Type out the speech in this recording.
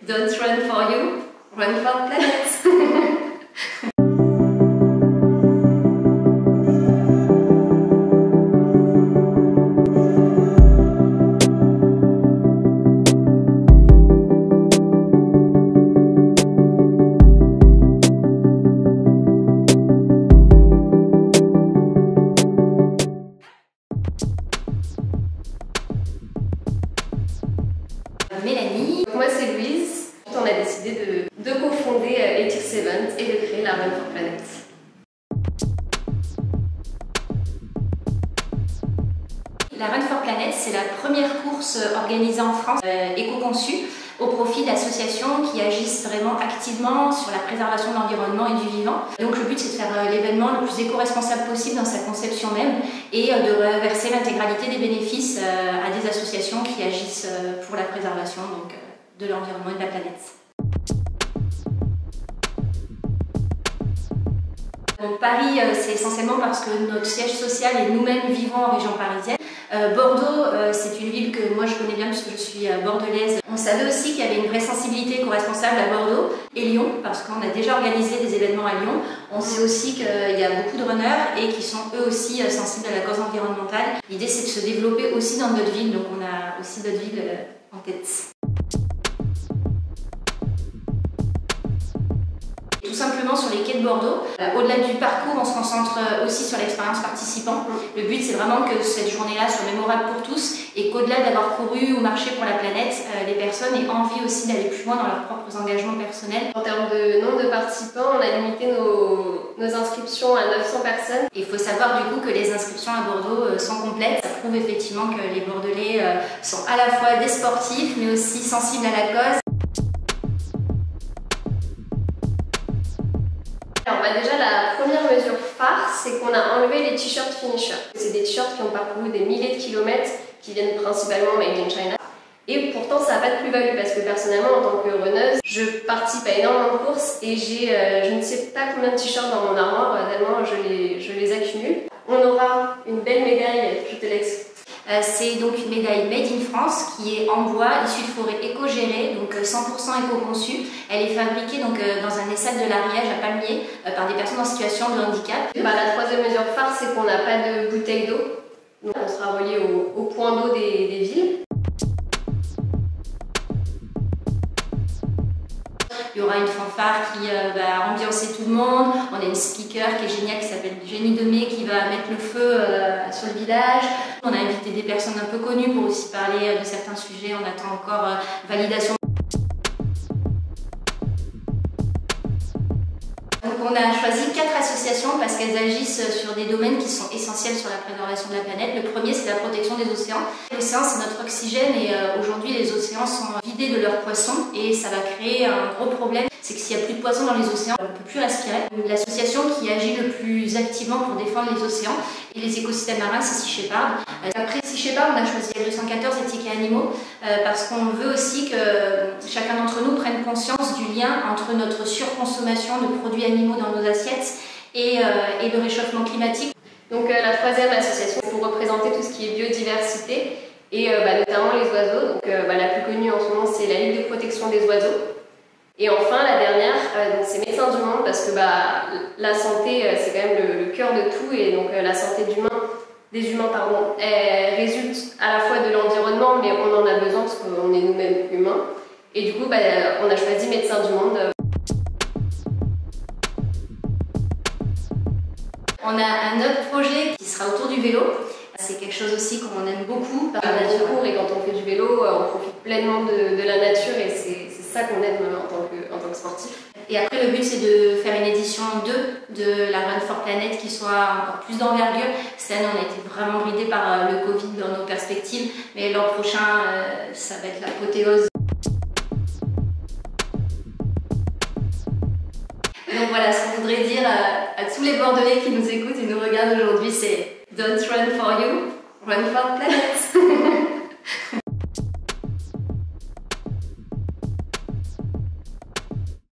Don't run for you, run for planet. Mélanie. Moi c'est Louise. On a décidé de cofonder Ethics Event et de créer la Run for Planet. La Run for Planet, c'est la première course organisée en France, éco-conçue, au profit d'associations qui agissent vraiment activement sur la préservation de l'environnement et du vivant. Donc le but c'est de faire l'événement le plus éco-responsable possible dans sa conception même et de reverser l'intégralité des bénéfices à des associations qui agissent pour la préservation donc, de l'environnement et de la planète. Donc, Paris, c'est essentiellement parce que notre siège social et nous-mêmes vivons en région parisienne. Bordeaux, c'est une ville que moi je connais bien parce que je suis bordelaise. On savait aussi qu'il y avait une vraie sensibilité éco-responsable à Bordeaux et Lyon parce qu'on a déjà organisé des événements à Lyon. On sait aussi qu'il y a beaucoup de runners et qui sont eux aussi sensibles à la cause environnementale. L'idée c'est de se développer aussi dans notre ville, donc on a aussi notre ville en tête. Tout simplement sur les quais de Bordeaux. Au-delà du parcours, on se concentre aussi sur l'expérience participant. Le but, c'est vraiment que cette journée-là soit mémorable pour tous et qu'au-delà d'avoir couru ou marché pour la planète, les personnes aient envie aussi d'aller plus loin dans leurs propres engagements personnels. En termes de nombre de participants, on a limité nos inscriptions à 900 personnes. Il faut savoir du coup que les inscriptions à Bordeaux sont complètes. Ça prouve effectivement que les Bordelais sont à la fois des sportifs, mais aussi sensibles à la cause. Alors déjà la première mesure phare, c'est qu'on a enlevé les t-shirts finishers. C'est des t-shirts qui ont parcouru des milliers de kilomètres, qui viennent principalement made in China. Et pourtant ça n'a pas de plus-value parce que personnellement en tant que runneuse, je participe à énormément de courses et j'ai je ne sais pas combien de t-shirts dans mon armoire, tellement je les accumule. On aura une belle médaille, je te laisse. C'est donc une médaille Made in France qui est en bois, issue de forêt éco-gérée, donc 100% éco-conçue. Elle est fabriquée donc, dans un éssal de l'Ariège à Palmiers par des personnes en situation de handicap. La troisième mesure phare, c'est qu'on n'a pas de bouteille d'eau. Donc on sera relié au point d'eau des villes. Il y aura une fanfare qui va ambiancer tout le monde. On a une speaker qui est géniale qui s'appelle Jenny Demé qui va mettre le feu sur le village. On a invité des personnes un peu connues pour aussi parler de certains sujets. On attend encore validation. Donc on a choisi 4 associations parce qu'elles agissent sur des domaines qui sont essentiels sur la préservation de la planète. Le premier, c'est la protection des océans. L'océan, c'est notre oxygène et aujourd'hui, les océans sont vidés de leurs poissons et ça va créer un gros problème. C'est que s'il n'y a plus de poissons dans les océans, on ne peut plus respirer. L'association qui agit le plus activement pour défendre les océans et les écosystèmes marins, c'est Sea Shepherd. Après Sea Shepherd, on a choisi la 214 éthiques et animaux parce qu'on veut aussi que chacun d'entre nous prenne conscience du lien entre notre surconsommation de produits animaux dans nos assiettes et le réchauffement climatique. Donc la troisième association c'est pour représenter tout ce qui est biodiversité et notamment les oiseaux. Donc, la plus connue en ce moment c'est la Ligue de protection des oiseaux. Et enfin la dernière, c'est Médecins du Monde parce que la santé c'est quand même le cœur de tout et donc la santé des humains elle résulte à la fois de l'environnement mais on en a besoin parce qu'on est nous-mêmes humains. Et du coup on a choisi Médecins du Monde. On a un autre projet qui sera autour du vélo. C'est quelque chose aussi qu'on aime beaucoup. Par la nature court et quand on fait du vélo, on profite pleinement de la nature et c'est ça qu'on aime en tant que sportif. Et après le but c'est de faire une édition 2 de la Run for Planet qui soit encore plus d'envergure. Cette année on a été vraiment bridés par le Covid dans nos perspectives, mais l'an prochain ça va être l'apothéose. Donc voilà, ce qu'on voudrait dire à tous les Bordelais qui nous écoutent et nous regardent aujourd'hui, c'est Don't run for you, run for planet.